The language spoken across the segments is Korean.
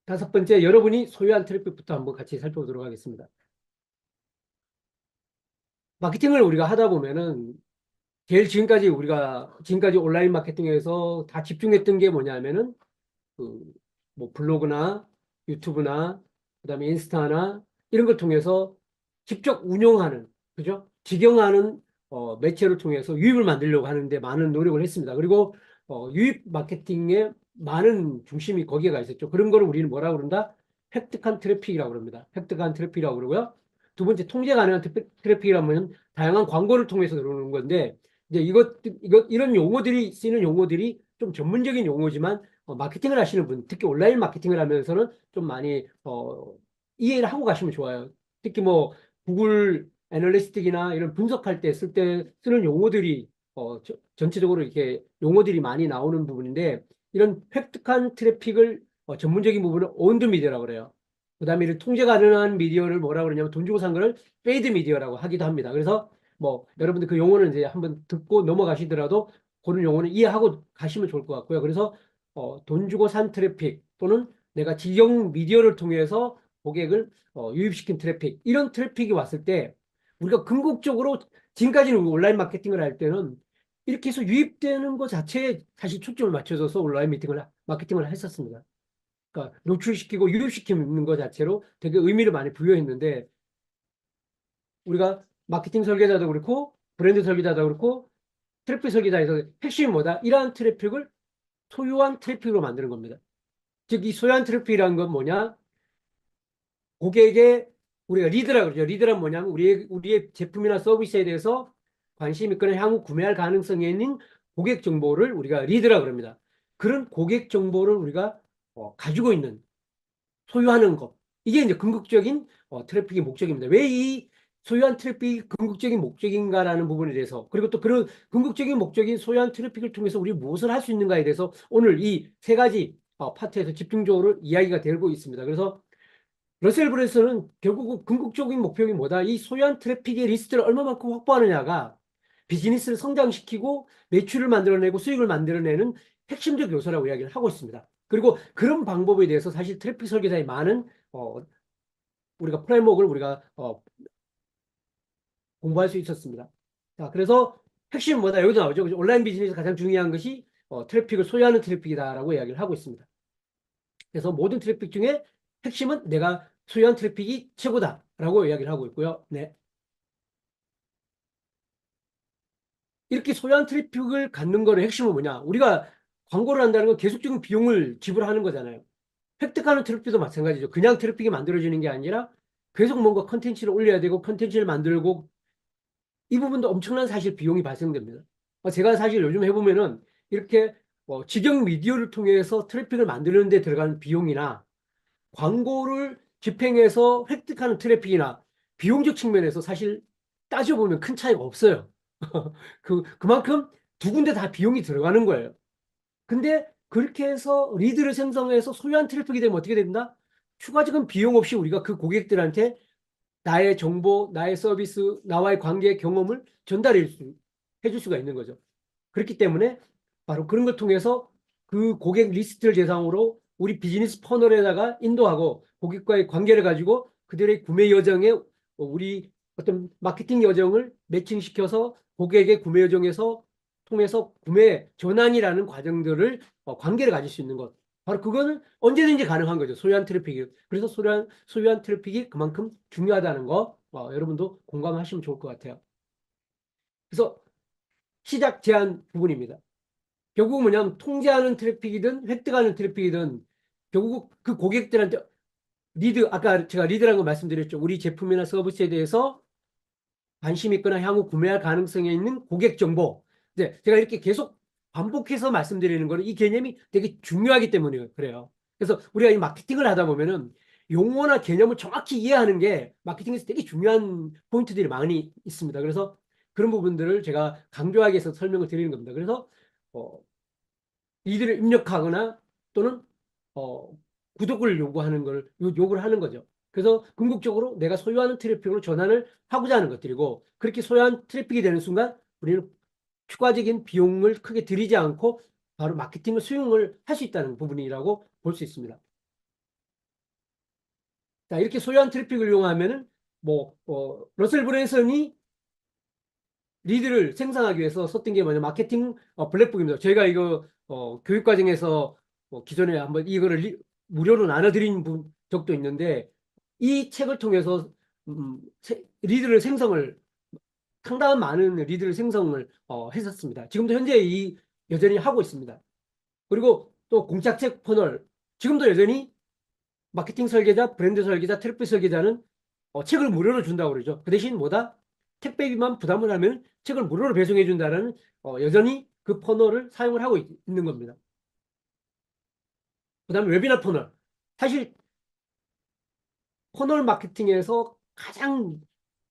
다섯 번째, 여러분이 소유한 트래픽부터 한번 같이 살펴보도록 하겠습니다. 마케팅을 우리가 하다 보면은 제일 지금까지 온라인 마케팅에서 다 집중했던 게 뭐냐면은 그 뭐 블로그나 유튜브나 그다음에 인스타나 이런 걸 통해서 직접 운용하는, 그죠? 직영하는 매체를 통해서 유입을 만들려고 하는데 많은 노력을 했습니다. 그리고 유입 마케팅에 많은 중심이 거기에 가 있었죠. 그런 거를 우리는 뭐라고 그런다? 획득한 트래픽이라고 그럽니다. 획득한 트래픽이라고 그러고요. 두 번째, 통제 가능한 트래픽이라면 다양한 광고를 통해서 들어오는 건데, 이제 이런 용어들이 쓰이는 용어들이 좀 전문적인 용어지만 마케팅을 하시는 분, 특히 온라인 마케팅을 하면서는 좀 많이 이해를 하고 가시면 좋아요. 특히 뭐 구글 애널리스틱이나 이런 분석할 때 쓰는 용어들이 전체적으로 이렇게 용어들이 많이 나오는 부분인데, 이런 획득한 트래픽을 전문적인 부분을 온드 미디어라고 그래요. 그다음에 이런 통제 가능한 미디어를 뭐라고 그러냐면 돈 주고 산 거를 페이드 미디어라고 하기도 합니다. 그래서 뭐 여러분들 그 용어는 이제 한번 듣고 넘어가시더라도 그런 용어는 이해하고 가시면 좋을 것 같고요. 그래서 돈 주고 산 트래픽 또는 내가 직영 미디어를 통해서 고객을 유입시킨 트래픽, 이런 트래픽이 왔을 때 우리가 궁극적으로, 지금까지는 온라인 마케팅을 할 때는 이렇게 해서 유입되는 것 자체에 사실 초점을 맞춰줘서 마케팅을 했었습니다. 그러니까 노출시키고 유입시키는 것 자체로 되게 의미를 많이 부여했는데, 우리가 마케팅 설계자도 그렇고 브랜드 설계자도 그렇고 트래픽 설계자에서 핵심이 뭐다? 이러한 트래픽을 소유한 트래픽으로 만드는 겁니다. 즉, 이 소유한 트래픽이라는 건 뭐냐? 고객의, 우리가 리드라 그러죠. 리드란 뭐냐면 우리의 제품이나 서비스에 대해서 관심 있거나 향후 구매할 가능성이 있는 고객 정보를 우리가 리드라 그럽니다. 그런 고객 정보를 우리가 가지고 있는, 소유하는 것. 이게 이제 궁극적인 트래픽의 목적입니다. 왜 이 소유한 트래픽이 궁극적인 목적인가라는 부분에 대해서, 그리고 또 그런 궁극적인 목적인 소유한 트래픽을 통해서 우리 무엇을 할 수 있는가에 대해서 오늘 이 세 가지 파트에서 집중적으로 이야기가 되고 있습니다. 그래서 러셀 브랜스는 결국 궁극적인 목표가 뭐다? 이 소유한 트래픽의 리스트를 얼마만큼 확보하느냐가 비즈니스를 성장시키고 매출을 만들어내고 수익을 만들어내는 핵심적 요소라고 이야기를 하고 있습니다. 그리고 그런 방법에 대해서 사실 트래픽 설계자의 많은 우리가 프레임워크를 우리가 공부할 수 있었습니다. 자, 그래서 핵심은 뭐다? 여기도 나오죠. 그죠? 온라인 비즈니스 가장 중요한 것이 트래픽을 소유하는 트래픽이다라고 이야기를 하고 있습니다. 그래서 모든 트래픽 중에 핵심은 내가 소유한 트래픽이 최고다라고 이야기를 하고 있고요. 네. 이렇게 소유한 트래픽을 갖는 거는 핵심은 뭐냐? 우리가 광고를 한다는 건 계속적인 비용을 지불하는 거잖아요. 획득하는 트래픽도 마찬가지죠. 그냥 트래픽이 만들어지는 게 아니라 계속 뭔가 컨텐츠를 올려야 되고 컨텐츠를 만들고, 이 부분도 엄청난 사실 비용이 발생됩니다. 제가 사실 요즘 해보면은 이렇게 직영 미디어를 통해서 트래픽을 만드는 데 들어가는 비용이나 광고를 집행해서 획득하는 트래픽이나 비용적 측면에서 사실 따져보면 큰 차이가 없어요. 그만큼 두 군데 다 비용이 들어가는 거예요. 근데 그렇게 해서 리드를 생성해서 소유한 트래픽이 되면 어떻게 된다? 추가적인 비용 없이 우리가 그 고객들한테 나의 정보, 나의 서비스, 나와의 관계 경험을 해줄 수가 있는 거죠. 그렇기 때문에 바로 그런 걸 통해서 그 고객 리스트를 대상으로 우리 비즈니스 퍼널에다가 인도하고 고객과의 관계를 가지고 그들의 구매 여정에 우리 어떤 마케팅 여정을 매칭시켜서 고객의 구매 여정에서 통해서 구매 전환이라는 과정들을 관계를 가질 수 있는 것. 바로 그거는 언제든지 가능한 거죠. 소유한 트래픽이. 그래서 소유한 트래픽이 그만큼 중요하다는 거 여러분도 공감하시면 좋을 것 같아요. 그래서 시작 제한 부분입니다. 결국 뭐냐면 통제하는 트래픽이든 획득하는 트래픽이든 결국 그 고객들한테 아까 제가 리드라는 거 말씀드렸죠. 우리 제품이나 서비스에 대해서 관심 있거나 향후 구매할 가능성이 있는 고객 정보. 네, 제가 이렇게 계속 반복해서 말씀드리는 거는 이 개념이 되게 중요하기 때문에 그래요. 그래서 우리가 이 마케팅을 하다 보면은 용어나 개념을 정확히 이해하는 게 마케팅에서 되게 중요한 포인트들이 많이 있습니다. 그래서 그런 부분들을 제가 강조하기 위해서 설명을 드리는 겁니다. 그래서 어, 이들을 입력하거나 또는 어, 구독을 요구를 하는 거죠. 그래서 궁극적으로 내가 소유하는 트래픽으로 전환을 하고자 하는 것들이고, 그렇게 소유한 트래픽이 되는 순간 우리는 추가적인 비용을 크게 들이지 않고 바로 마케팅을 수용을 할 수 있다는 부분이라고 볼 수 있습니다. 자, 이렇게 소유한 트래픽을 이용하면은 러셀 브랜슨이 리드를 생성하기 위해서 썼던 게 뭐냐, 마케팅 블랙북입니다. 저희가 이거 교육 과정에서 기존에 한번 이거를 무료로 나눠드린 적도 있는데, 이 책을 통해서 리드를 생성을, 상당한 많은 리드를 생성을 했었습니다. 지금도 현재 여전히 하고 있습니다. 그리고 또 공착책 퍼널, 지금도 여전히 마케팅 설계자, 브랜드 설계자, 트래픽 설계자는 책을 무료로 준다고 그러죠. 그 대신 뭐다? 택배비만 부담을 하면 책을 무료로 배송해 준다는, 여전히 그 퍼널을 사용을 하고 있는 겁니다. 그 다음에 웨비나 퍼널. 사실 퍼널 마케팅에서 가장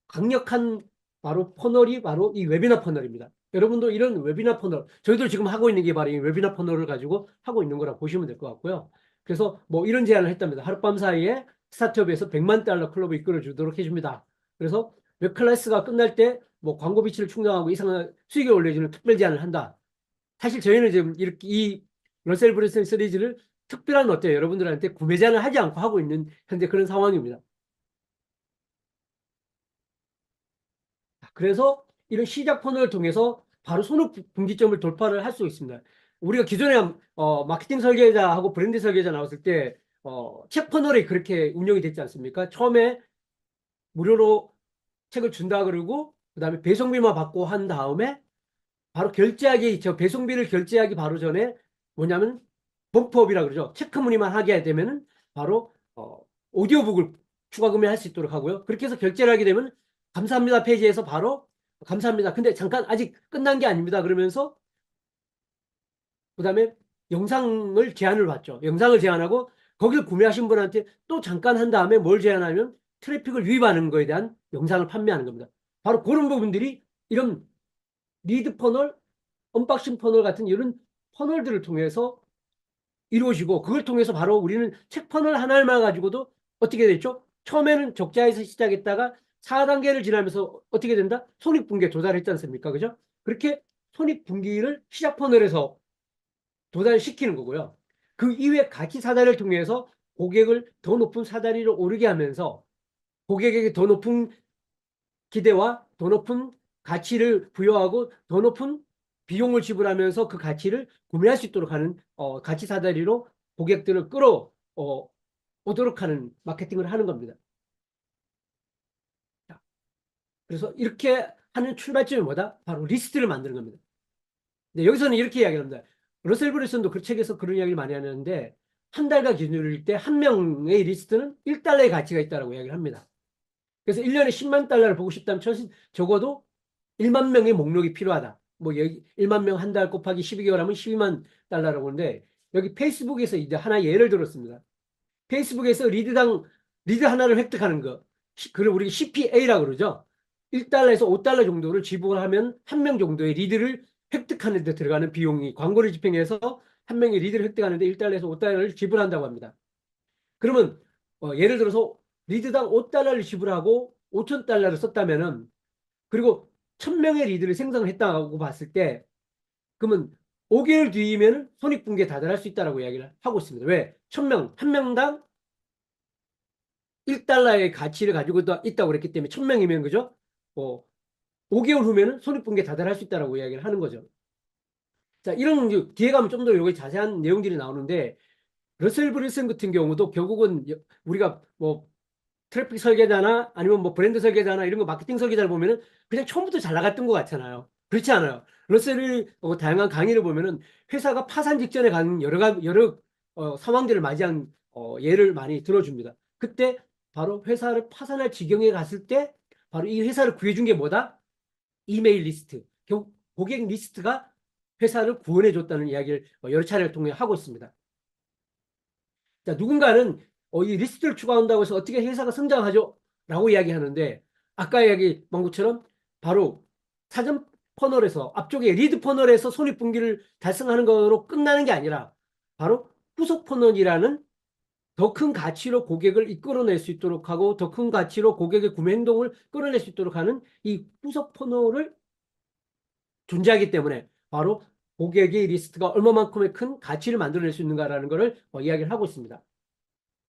강력한 바로 퍼널이 바로 이 웨비나 퍼널입니다. 여러분도 이런 웨비나 퍼널, 저희도 지금 하고 있는 게 바로 이 웨비나 퍼널을 가지고 하고 있는 거라 보시면 될 것 같고요. 그래서 이런 제안을 했답니다. 하룻밤 사이에 스타트업에서 100만 달러 클럽을 이끌어 주도록 해줍니다. 그래서 웹클래스가 끝날 때 광고 비치를 충당하고 이상한 수익을 올려주는 특별 제안을 한다. 사실 저희는 지금 이렇게 이 러셀 브랜슨 시리즈를 특별한 여러분들한테 구매 제안을 하지 않고 하고 있는 현재 그런 상황입니다. 그래서 이런 시작 퍼널을 통해서 바로 손익 분기점을 돌파를 할 수 있습니다. 우리가 기존에 마케팅 설계자하고 브랜드 설계자 나왔을 때 책 퍼널이 그렇게 운영이 됐지 않습니까? 처음에 무료로 책을 준다 그러고 그다음에 배송비만 받고 한 다음에 바로 배송비를 결제하기 바로 전에 뭐냐면 범프업이라 그러죠. 체크 문의만 하게 되면은 바로 오디오북을 추가 구매할 수 있도록 하고요. 그렇게 해서 결제를 하게 되면 감사합니다 페이지에서 바로 감사합니다. 근데 잠깐 아직 끝난 게 아닙니다. 그러면서 그다음에 영상을 제안을 받죠. 영상을 제안하고 거기를 구매하신 분한테 또 잠깐 한 다음에 뭘 제안하면 트래픽을 유입하는 거에 대한 영상을 판매하는 겁니다. 바로 그런 부분들이 이런 리드 퍼널, 언박싱 퍼널 같은 이런 퍼널들을 통해서 이루어지고, 그걸 통해서 바로 우리는 책 퍼널 하나만 가지고도 어떻게 됐죠? 처음에는 적자에서 시작했다가 4단계를 지나면서 어떻게 된다? 손익분기에 도달했지 않습니까? 그죠? 그렇게 손익분기를 시작 퍼널에서 도달시키는 거고요. 그 이후에 가치 사다리를 통해서 고객을 더 높은 사다리로 오르게 하면서 고객에게 더 높은 기대와 더 높은 가치를 부여하고 더 높은 비용을 지불하면서 그 가치를 구매할 수 있도록 하는 가치 사다리로 고객들을 오도록 하는 마케팅을 하는 겁니다. 그래서 이렇게 하는 출발점이 뭐다? 바로 리스트를 만드는 겁니다. 근데 여기서는 이렇게 이야기를 합니다. 러셀 브랜슨도 그 책에서 그런 이야기를 많이 하는데, 한 달과 기준일 때 한 명의 리스트는 1달러의 가치가 있다고 이야기를 합니다. 그래서 1년에 10만 달러를 보고 싶다면 적어도 1만 명의 목록이 필요하다. 여기 1만 명 한 달 곱하기 12개월 하면 12만 달러라고 하는데, 여기 페이스북에서 이제 하나 예를 들었습니다. 페이스북에서 리드 하나를 획득하는 거. 그걸 우리 CPA라고 그러죠. 1달러에서 5달러 정도를 지불하면 한 명 정도의 리드를 획득하는 데 들어가는 비용이, 광고를 집행해서 한 명의 리드를 획득하는데 1달러에서 5달러를 지불한다고 합니다. 그러면 예를 들어서 리드당 5달러를 지불하고 5천 달러를 썼다면은, 그리고 1000명의 리드를 생성했다고 봤을 때, 그러면 5개월 뒤이면 손익분기에 다다를 수 있다고 이야기를 하고 있습니다. 왜? 1000명, 한 명당 1달러의 가치를 가지고 있다고 그랬기 때문에 1000명이면 그죠? 5개월 후면은 손익분기에 다다를 수 있다고 이야기를 하는 거죠. 자, 이런 뒤에 가면 좀 더 여기 자세한 내용들이 나오는데, 러셀 브랜슨 같은 경우도 결국은 우리가 트래픽 설계자나 아니면 브랜드 설계자나 이런 거 마케팅 설계자를 보면은 그냥 처음부터 잘 나갔던 것 같잖아요. 그렇지 않아요. 러셀의 다양한 강의를 보면은 회사가 파산 직전에 가는 여러 상황들을 맞이한 예를 많이 들어줍니다. 그때 바로 회사를 파산할 지경에 갔을 때 바로 이 회사를 구해준 게 뭐다? 이메일 리스트. 결국 고객 리스트가 회사를 구원해 줬다는 이야기를 여러 차례를 통해 하고 있습니다. 자, 누군가는 이 리스트를 추가한다고 해서 어떻게 회사가 성장하죠? 라고 이야기하는데, 아까 이야기한 것처럼 바로 사전 퍼널에서, 앞쪽에 리드 퍼널에서 손익분기를 달성하는 거로 끝나는 게 아니라 바로 후속 퍼널이라는 더 큰 가치로 고객을 이끌어낼 수 있도록 하고 더 큰 가치로 고객의 구매 행동을 끌어낼 수 있도록 하는 이 후속 퍼널을 존재하기 때문에 바로 고객의 리스트가 얼마만큼의 큰 가치를 만들어낼 수 있는가라는 것을 이야기를 하고 있습니다.